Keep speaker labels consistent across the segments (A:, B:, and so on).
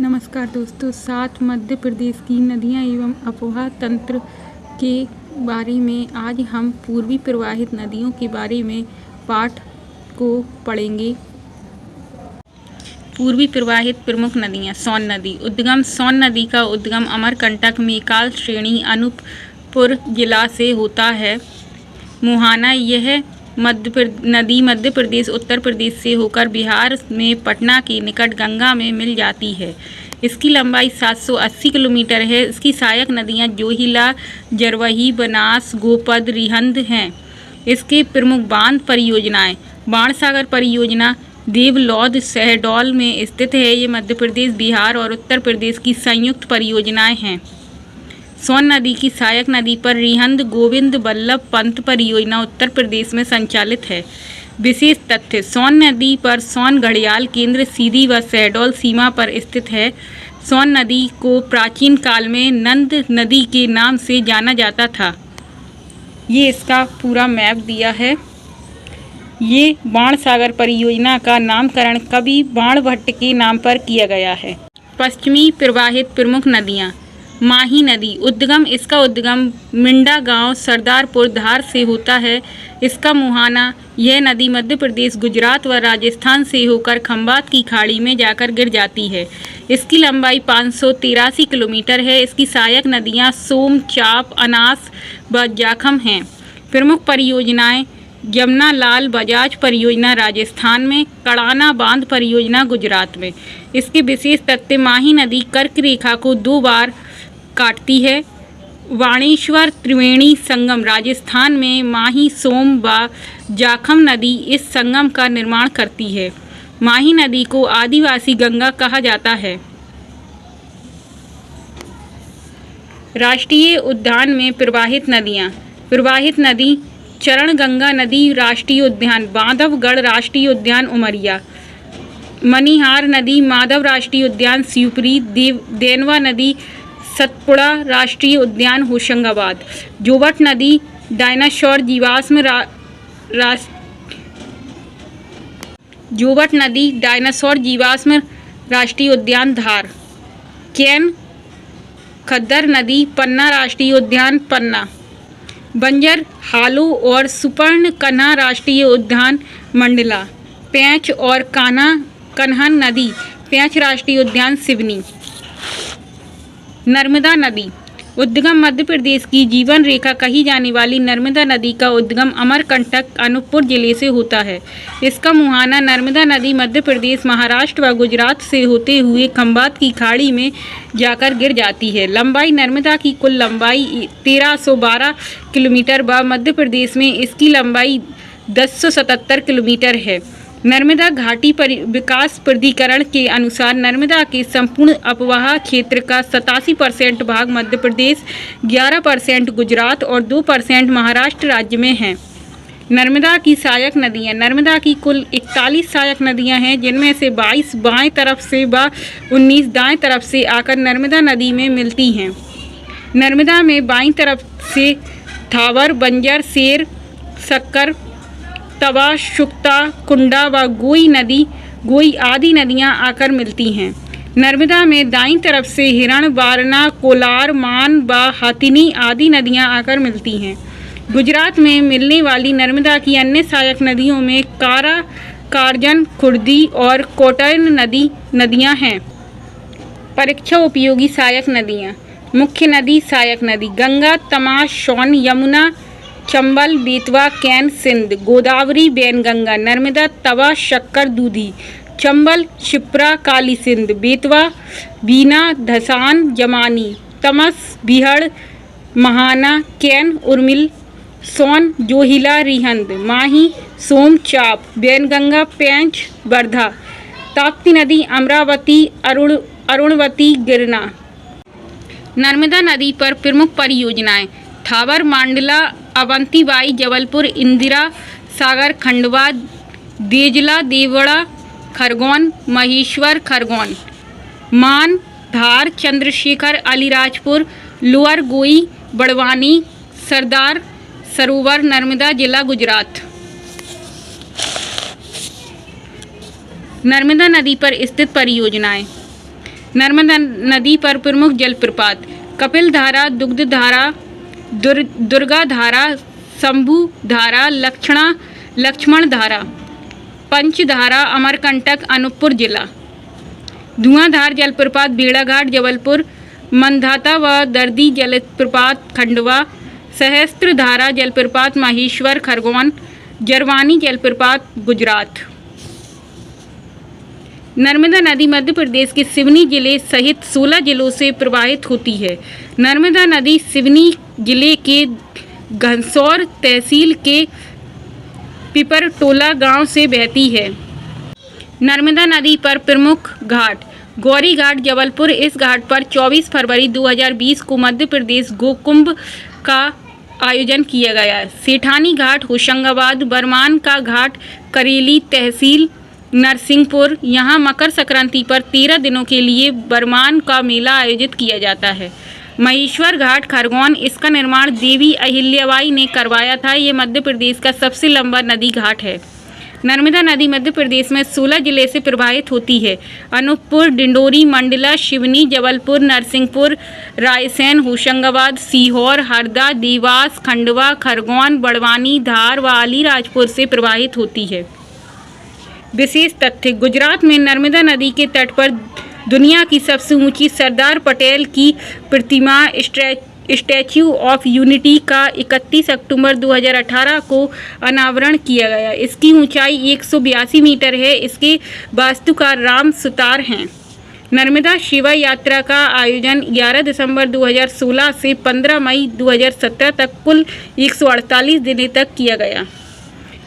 A: नमस्कार दोस्तों, 7 मध्य प्रदेश की नदियां एवं अफवाह तंत्र के बारे में आज हम पूर्वी प्रवाहित नदियों के बारे में पाठ को पढ़ेंगे। पूर्वी प्रवाहित प्रमुख नदियां। सोन नदी उद्गम। सोन नदी का उद्गम अमरकंटक मेकाल श्रेणी अनूपपुर जिला से होता है। मुहाना यह नदी मध्य प्रदेश उत्तर प्रदेश से होकर बिहार में पटना के निकट गंगा में मिल जाती है। इसकी लंबाई 780 किलोमीटर है। इसकी सहायक नदियां जोहिला, जरवही, बनास, गोपद, रिहंद हैं। इसके प्रमुख बांध परियोजनाएं। बाणसागर परियोजना देवलौद शहडोल में स्थित है। ये मध्य प्रदेश, बिहार और उत्तर प्रदेश की संयुक्त परियोजनाएं हैं। सोन नदी की सहायक नदी पर रिहंद गोविंद बल्लभ पंत परियोजना उत्तर प्रदेश में संचालित है। विशेष तथ्य। सोन नदी पर सोन घड़ियाल केंद्र सीधी व शहडोल सीमा पर स्थित है। सोन नदी को प्राचीन काल में नंद नदी के नाम से जाना जाता था। ये इसका पूरा मैप दिया है। ये बाणसागर परियोजना का नामकरण कवि बाणभट्ट के नाम पर किया गया है। पश्चिमी प्रवाहित प्रमुख नदियाँ। माही नदी उद्गम। इसका उद्गम मिंडा गांव सरदारपुर धार से होता है। इसका मुहाना। यह नदी मध्य प्रदेश, गुजरात व राजस्थान से होकर खंबात की खाड़ी में जाकर गिर जाती है। इसकी लंबाई 583 किलोमीटर है। इसकी सहायक नदियां सोम, चाप, अनास व जाखम हैं। प्रमुख परियोजनाएं। जमुना लाल बजाज परियोजना राजस्थान में, कड़ाना बांध परियोजना गुजरात में। इसके विशेष तथ्य। माही नदी कर्क रेखा को 2 बार काटती है। वाणेश्वर त्रिवेणी संगम राजस्थान में, माही, सोम व जाखम नदी इस संगम का निर्माण करती है। माही नदी को आदिवासी गंगा कहा जाता है। राष्ट्रीय उद्यान में प्रवाहित नदियाँ। प्रवाहित नदी। चरण गंगा नदी राष्ट्रीय उद्यान, बांधवगढ़ राष्ट्रीय उद्यान उमरिया। मनिहार नदी माधव राष्ट्रीय उद्यान शिवपुरी। देनवा नदी सतपुड़ा राष्ट्रीय उद्यान होशंगाबाद। जोवट नदी डायनासोर जीवाश्म राष्ट्रीय उद्यान धार। केन खद्दर नदी पन्ना राष्ट्रीय उद्यान पन्ना। बंजर हालू और सुपर्ण कन्हा राष्ट्रीय उद्यान मंडला। पेंच और कन्हन नदी पेंच राष्ट्रीय उद्यान सिवनी। नर्मदा नदी उद्गम। मध्य प्रदेश की जीवन रेखा कही जाने वाली नर्मदा नदी का उद्गम अमरकंटक अनूपपुर जिले से होता है। इसका मुहाना। नर्मदा नदी मध्य प्रदेश, महाराष्ट्र व गुजरात से होते हुए खंबात की खाड़ी में जाकर गिर जाती है। लंबाई। नर्मदा की कुल लंबाई 1312 किलोमीटर व मध्य प्रदेश में इसकी लंबाई 1077 किलोमीटर है। नर्मदा घाटी विकास प्राधिकरण के अनुसार नर्मदा के संपूर्ण अपवाह क्षेत्र का 87% भाग मध्य प्रदेश, 11% गुजरात और 2% महाराष्ट्र राज्य में है। नर्मदा की सहायक नदियाँ। नर्मदा की कुल 41 सहायक नदियाँ हैं, जिनमें से 22 बाएं तरफ से व 19 दाएं तरफ से आकर नर्मदा नदी में मिलती हैं। नर्मदा में बाईं तरफ से थावर, बंजर, शेर, शक्कर, तवा, शुक्ता, कुंडा व गोई आदि नदियां आकर मिलती हैं। नर्मदा में दाईं तरफ से हिरण, वारणा, कोलार, मान व हाथिनी आदि नदियां आकर मिलती हैं। गुजरात में मिलने वाली नर्मदा की अन्य सहायक नदियों में कारा, कारजन, खुर्दी और कोटैन नदियां हैं। परीक्षा उपयोगी सहायक नदियां। मुख्य नदी। सहायक नदी। गंगा, तमाश, सोन, यमुना, चंबल, बेतवा, कैन, सिंध। गोदावरी, बैनगंगा, नर्मदा, तवा, शक्कर, दूधी। चंबल, शिप्रा, काली सिंध। बेतवा, बीना, धसान, जमानी। तमस, बिहड़, महाना, कैन, उर्मिल। सोन, जोहिला, रिहंद। माही, सोम, चाप। बैनगंगा, पेंच, वर्धा। ताप्ती नदी अमरावती, अरुणवती, गिरना। नर्मदा नदी पर प्रमुख परियोजनाएं। थावर, मांडला, अवंतीबाई, जबलपुर, इंदिरा सागर, खंडवा, देजला, देवड़ा, खरगोन, महेश्वर, खरगोन। मान, धार, चंद्रशेखर, अलीराजपुर, लोअर गोई, बड़वानी, सरदार सरोवर, नर्मदा जिला गुजरात। नर्मदा नदी पर स्थित परियोजनाएं। नर्मदा नदी पर प्रमुख जलप्रपात कपिल धारा, दुग्ध धारा, दुर्गा धारा, शंभू धारा, लक्ष्मण धारा, पंचधारा, अमरकंटक, अनूपपुर जिला। धुआंधार जलप्रपात बेड़ाघाट जबलपुर, मंधाता व दर्दी जलप्रपात खंडवा, सहस्त्रधारा जलप्रपात माहेश्वर खरगोन, जरवानी जलप्रपात गुजरात। नर्मदा नदी मध्य प्रदेश के सिवनी जिले सहित 16 जिलों से प्रवाहित होती है। नर्मदा नदी सिवनी जिले के घनसौर तहसील के पिपरटोला गांव से बहती है। नर्मदा नदी पर प्रमुख घाट गौरी घाट जबलपुर। इस घाट पर 24 फरवरी 2020 को मध्य प्रदेश गोकुंभ का आयोजन किया गया। सेठानी घाट होशंगाबाद। बरमान का घाट करेली तहसील नरसिंहपुर। यहाँ मकर संक्रांति पर 13 दिनों के लिए बरमान का मेला आयोजित किया जाता है। महेश्वर घाट खरगोन। इसका निर्माण देवी अहिल्याबाई ने करवाया था। ये मध्य प्रदेश का सबसे लंबा नदी घाट है। नर्मदा नदी मध्य प्रदेश में 16 जिले से प्रवाहित होती है। अनूपपुर, डिंडोरी, मंडला, सिवनी, जबलपुर, नरसिंहपुर, रायसेन, होशंगाबाद, सीहोर, हरदा, देवास, खंडवा, खरगोन, बड़वानी, धार व अलीराजपुर से प्रवाहित होती है। विशेष तथ्य गुजरात में नर्मदा नदी के तट पर दुनिया की सबसे ऊंची सरदार पटेल की प्रतिमा स्टैच्यू ऑफ यूनिटी का 31 अक्टूबर 2018 को अनावरण किया गया। इसकी ऊंचाई 182 मीटर है। इसके वास्तुकार राम सुतार हैं। नर्मदा शिवा यात्रा का आयोजन 11 दिसंबर 2016 से 15 मई 2017 तक कुल 148 दिनों तक किया गया।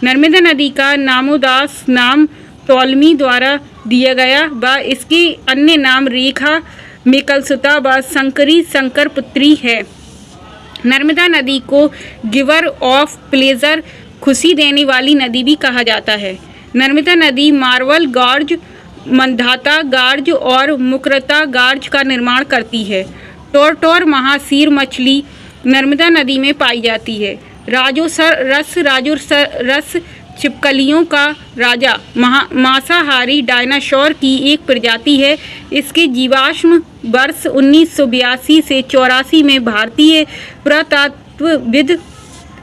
A: नर्मदा नदी का नामोदास नाम टॉलमी द्वारा दिया गया व इसके अन्य नाम रेखा, मेकलसुता व शंकरी शंकरपुत्री है। नर्मदा नदी को गिवर ऑफ प्लेजर, खुशी देने वाली नदी भी कहा जाता है। नर्मदा नदी मार्वल गार्ज, मंधाता गार्ज और मुकरता गार्ज का निर्माण करती है। टोरटोर महासीर मछली नर्मदा नदी में पाई जाती है। राजोरस छिपकलियों का राजा मांसाहारी डायनासोर की एक प्रजाति है। इसके जीवाश्म वर्ष 1982 से 84 में भारतीय पुरातत्वविद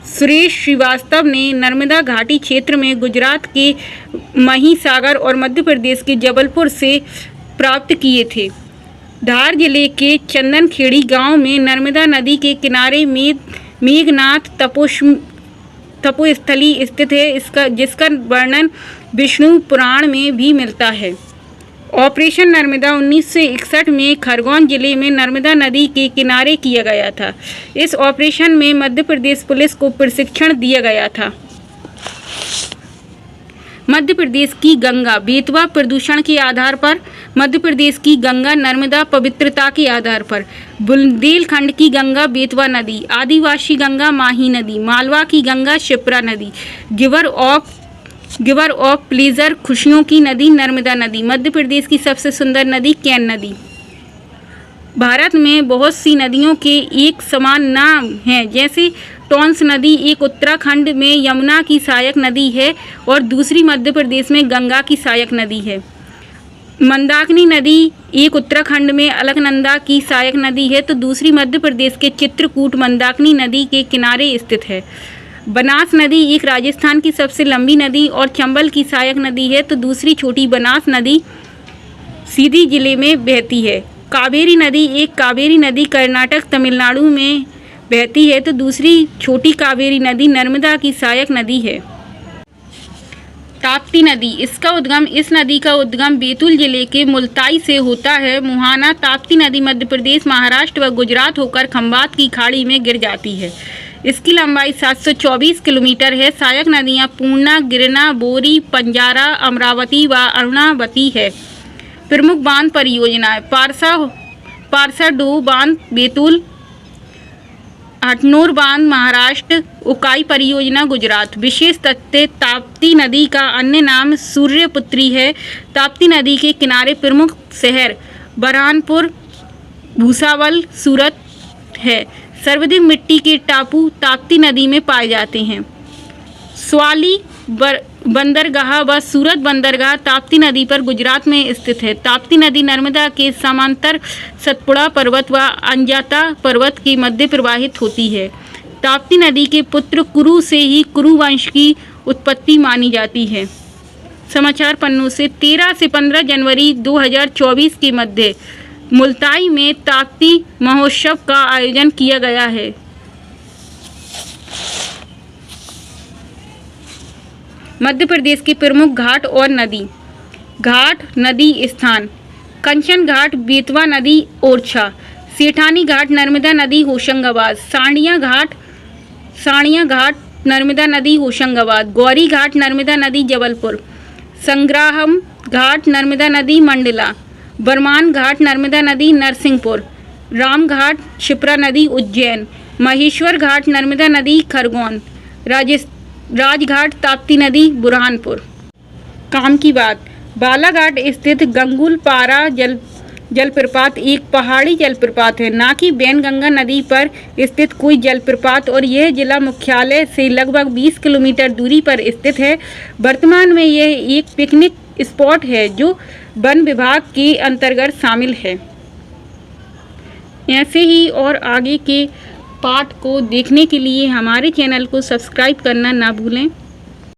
A: सुरेश श्रीवास्तव ने नर्मदा घाटी क्षेत्र में गुजरात के महिसागर और मध्य प्रदेश के जबलपुर से प्राप्त किए थे। धार जिले के चंदनखेड़ी गांव में नर्मदा नदी के किनारे मेघनाथ तपोस्थली स्थित है, जिसका वर्णन विष्णु पुराण में भी मिलता है। ऑपरेशन नर्मदा 1961 में खरगोन जिले में नर्मदा नदी के किनारे किया गया था। इस ऑपरेशन में मध्य प्रदेश पुलिस को प्रशिक्षण दिया गया था। मध्य प्रदेश की गंगा बेतवा प्रदूषण के आधार पर, मध्य प्रदेश की गंगा नर्मदा पवित्रता के आधार पर, बुंदेलखंड की गंगा बेतवा नदी, आदिवासी गंगा माही नदी, मालवा की गंगा शिप्रा नदी, गिवर ऑफ प्लेजर खुशियों की नदी नर्मदा नदी, मध्य प्रदेश की सबसे सुंदर नदी कैन नदी। भारत में बहुत सी नदियों के एक समान नाम हैं, जैसे टोंस नदी एक उत्तराखंड में यमुना की सहायक नदी है और दूसरी मध्य प्रदेश में गंगा की सहायक नदी है। मंदाकिनी नदी एक उत्तराखंड में अलकनंदा की सहायक नदी है तो दूसरी मध्य प्रदेश के चित्रकूट मंदाकिनी नदी के किनारे स्थित है। बनास नदी एक राजस्थान की सबसे लंबी नदी और चंबल की सहायक नदी है तो दूसरी छोटी बनास नदी सीधी जिले में बहती है। कावेरी नदी एक कावेरी नदी कर्नाटक तमिलनाडु में बहती है तो दूसरी छोटी कावेरी नदी नर्मदा की सहायक नदी है। ताप्ती नदी इस नदी का उद्गम बैतूल जिले के मुल्ताई से होता है। मुहाना ताप्ती नदी मध्य प्रदेश, महाराष्ट्र व गुजरात होकर खंबात की खाड़ी में गिर जाती है। इसकी लंबाई 724 किलोमीटर है। सहायक नदियाँ पूर्णा, गिरना, बोरी, पंजारा, अमरावती व अरुणावती है। प्रमुख बांध परियोजनाएं पारसा डो बांध बैतूल, हटनोर बांध महाराष्ट्र, उकाई परियोजना गुजरात। विशेष तथ्य ताप्ती नदी का अन्य नाम सूर्यपुत्री है। ताप्ती नदी के किनारे प्रमुख शहर बरहानपुर, भूसावल, सूरत है। सर्वाधिक मिट्टी के टापू ताप्ती नदी में पाए जाते हैं। स्वाली, बंदरगाह व सूरत बंदरगाह ताप्ती नदी पर गुजरात में स्थित है। ताप्ती नदी नर्मदा के समांतर सतपुड़ा पर्वत व अंजाता पर्वत के मध्य प्रवाहित होती है। ताप्ती नदी के पुत्र कुरु से ही कुरु वंश की उत्पत्ति मानी जाती है। समाचार पन्नों से 13 से 15 जनवरी 2024 के मध्य मुल्ताई में ताप्ती महोत्सव का आयोजन किया गया है। मध्य प्रदेश के प्रमुख घाट और नदी। घाट नदी स्थान: कंचन घाट बेतवा नदी ओरछा, सेठानी घाट नर्मदा नदी होशंगाबाद, साणिया घाट नर्मदा नदी होशंगाबाद, गौरी घाट नर्मदा नदी जबलपुर, संग्राहम घाट नर्मदा नदी मंडला, बरमान घाट नर्मदा नदी नरसिंहपुर, राम घाट शिप्रा नदी उज्जैन, महेश्वर घाट नर्मदा नदी खरगोन, राजघाट ताप्ती नदी बुरहानपुर। काम की बात: बालाघाट स्थित गंगुलपारा जलप्रपात एक पहाड़ी जलप्रपात है, ना कि बैनगंगा नदी पर स्थित कोई जलप्रपात, और यह जिला मुख्यालय से लगभग 20 किलोमीटर दूरी पर स्थित है। वर्तमान में यह एक पिकनिक स्पॉट है जो वन विभाग के अंतर्गत शामिल है। ऐसे ही और आगे के पाठ को देखने के लिए हमारे चैनल को सब्सक्राइब करना ना भूलें।